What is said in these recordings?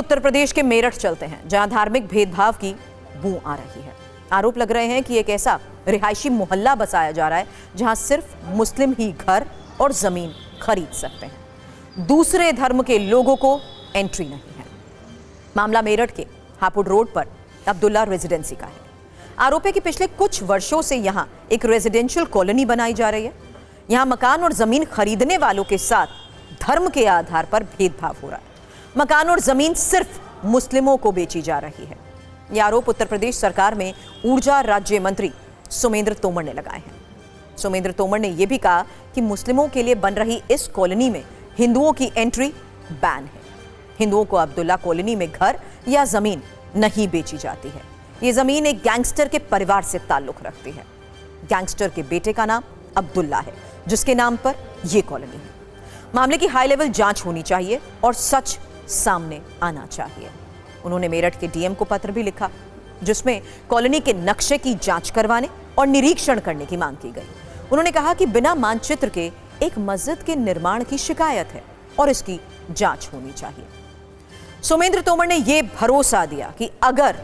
उत्तर प्रदेश के मेरठ चलते हैं, जहां धार्मिक भेदभाव की बू आ रही है। आरोप लग रहे हैं कि एक ऐसा रिहायशी मोहल्ला बसाया जा रहा है जहां सिर्फ मुस्लिम ही घर और जमीन खरीद सकते हैं, दूसरे धर्म के लोगों को एंट्री नहीं है। मामला मेरठ के हापुड़ रोड पर अब्दुल्ला रेजिडेंसी का है। आरोप है कि पिछले कुछ वर्षों से यहां एक रेजिडेंशियल कॉलोनी बनाई जा रही है। यहां मकान और जमीन खरीदने वालों के साथ धर्म के आधार पर भेदभाव हो रहा है। मकान और जमीन सिर्फ मुस्लिमों को बेची जा रही है। यह आरोप उत्तर प्रदेश सरकार में ऊर्जा राज्य मंत्री सुमेंद्र तोमर ने लगाए हैं। सुमेंद्र तोमर ने यह भी कहा कि मुस्लिमों के लिए बन रही इस कॉलोनी में हिंदुओं की एंट्री बैन है। हिंदुओं को अब्दुल्ला कॉलोनी में घर या जमीन नहीं बेची जाती है। यह जमीन एक गैंगस्टर के परिवार से ताल्लुक रखती है। गैंगस्टर के बेटे का नाम अब्दुल्ला है, जिसके नाम पर यह कॉलोनी है। मामले की हाई लेवल जांच होनी चाहिए और सच सामने आना चाहिए। उन्होंने मेरठ के डीएम को पत्र भी लिखा, जिसमें कॉलोनी के नक्शे की जांच करवाने और निरीक्षण करने की मांग की गई। उन्होंने कहा कि बिना मानचित्र के एक मस्जिद के निर्माण की शिकायत है और इसकी जांच होनी चाहिए। सुमेंद्र तोमर ने यह भरोसा दिया कि अगर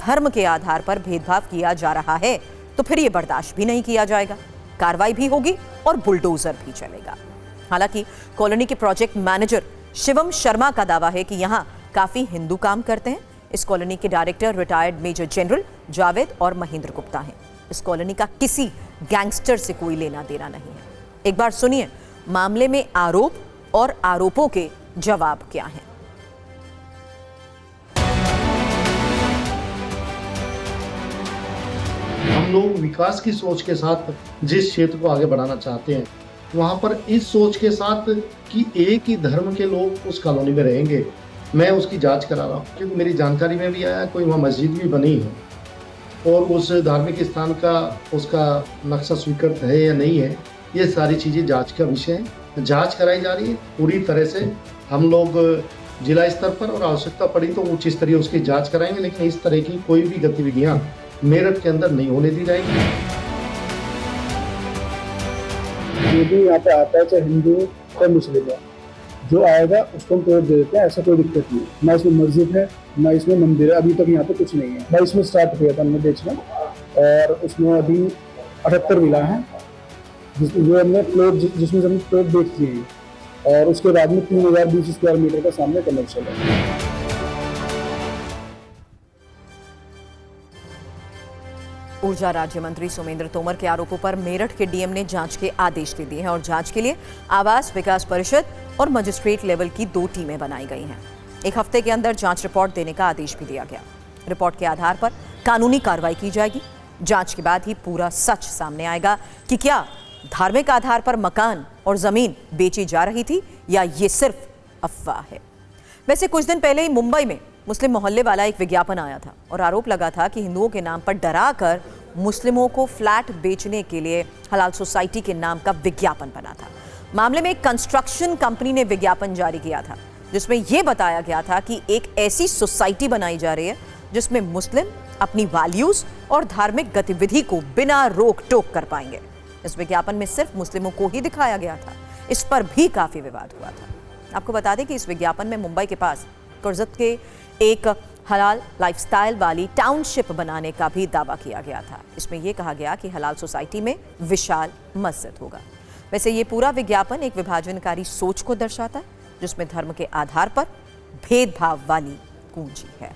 धर्म के आधार पर भेदभाव किया जा रहा है तो फिर यह बर्दाश्त भी नहीं किया जाएगा, कार्रवाई भी होगी और बुलडोजर भी चलेगा। हालांकि कॉलोनी के प्रोजेक्ट मैनेजर शिवम शर्मा का दावा है कि यहां काफी हिंदू काम करते हैं। इस कॉलोनी के director retired major general Javed और महेंद्र गुप्ता हैं। इस कॉलोनी का किसी गैंगस्टर से कोई लेना देना नहीं है। एक बार सुनिए मामले में आरोप और आरोपों के जवाब क्या हैं। हम लोग विकास की सोच के साथ जिस क्षेत्र को आगे बढ़ाना चाहते हैं, वहाँ पर इस सोच के साथ कि एक ही धर्म के लोग उस कॉलोनी में रहेंगे, मैं उसकी जांच करा रहा हूँ। क्योंकि मेरी जानकारी में भी आया कोई वहाँ मस्जिद भी बनी है और उस धार्मिक स्थान का उसका नक्शा स्वीकृत है या नहीं है, ये सारी चीज़ें जांच का विषय है। जांच कराई जा रही है पूरी तरह से। हम लोग जिला स्तर पर और आवश्यकता पड़ी तो उच्च स्तरीय उसकी जाँच कराएंगे, लेकिन इस तरह की कोई भी गतिविधियाँ मेरठ के अंदर नहीं होने दी जाएगी। जो भी यहाँ पे आता है, चाहे हिंदू या मुस्लिम है, जो आएगा उसको हम तोड़ दे देते हैं। ऐसा कोई दिक्कत नहीं। ना इसमें मस्जिद है, ना इसमें मंदिर है। अभी तक यहाँ पे कुछ नहीं है। 22 में स्टार्ट किया था हमने बेचना और उसमें अभी 78 मिला है, जिसमें हमने प्लॉट बेच दिए हैं और उसके बाद में 3020 स्क्वायर मीटर का सामने कमर्शियल है। ऊर्जा राज्य मंत्री सुमेंद्र तोमर के आरोपों पर मेरठ के डीएम ने जांच के आदेश दे दिए हैं और जांच के लिए आवास विकास परिषद और मजिस्ट्रेट लेवल की 2 टीमें बनाई गई हैं। 1 हफ्ते के अंदर जांच रिपोर्ट देने का आदेश भी दिया गया। रिपोर्ट के आधार पर कानूनी कार्रवाई की जाएगी। जांच के बाद ही पूरा सच सामने आएगा कि क्या धार्मिक आधार पर मकान और जमीन बेची जा रही थी या ये सिर्फ अफवाह है। वैसे कुछ दिन पहले ही मुंबई में मुस्लिम मोहल्ले वाला एक विज्ञापन आया था और आरोप लगा था कि हिंदुओं के नाम पर डराकर मुस्लिमों को फ्लैट बेचने के लिए हलाल सोसाइटी के नाम का विज्ञापन बना था। मामले में एक कंस्ट्रक्शन कंपनी ने विज्ञापन जारी किया था, जिसमें यह बताया गया था कि एक ऐसी सोसाइटी बनाई जा रही है जिसमें मुस्लिम अपनी वैल्यूज और धार्मिक गतिविधि को बिना रोक टोक कर पाएंगे। इस विज्ञापन में सिर्फ मुस्लिमों को ही दिखाया गया था। इस पर भी काफी विवाद हुआ था। आपको बता दें कि इस विज्ञापन में मुंबई के पास कुर्जत के एक हलाल लाइफस्टाइल वाली टाउनशिप बनाने का भी दावा किया गया था। इसमें यह कहा गया कि हलाल सोसाइटी में विशाल मस्जिद होगा। वैसे ये पूरा विज्ञापन एक विभाजनकारी सोच को दर्शाता है, जिसमें धर्म के आधार पर भेदभाव वाली कुंजी है।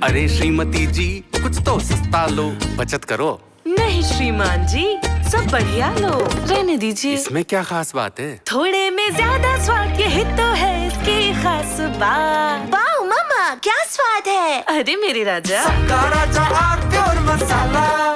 अरे श्रीमती जी, कुछ तो सस्ता लो, बचत करो। नहीं श्रीमान जी, सब बढ़िया लो, रहने दीजिए। इसमें क्या खास बात है? थोड़े में ज्यादा स्वाद, यही तो है इसकी खास बात। वाह मामा, क्या स्वाद है। अरे मेरे राजा, सबका राजा और प्योर मसाला।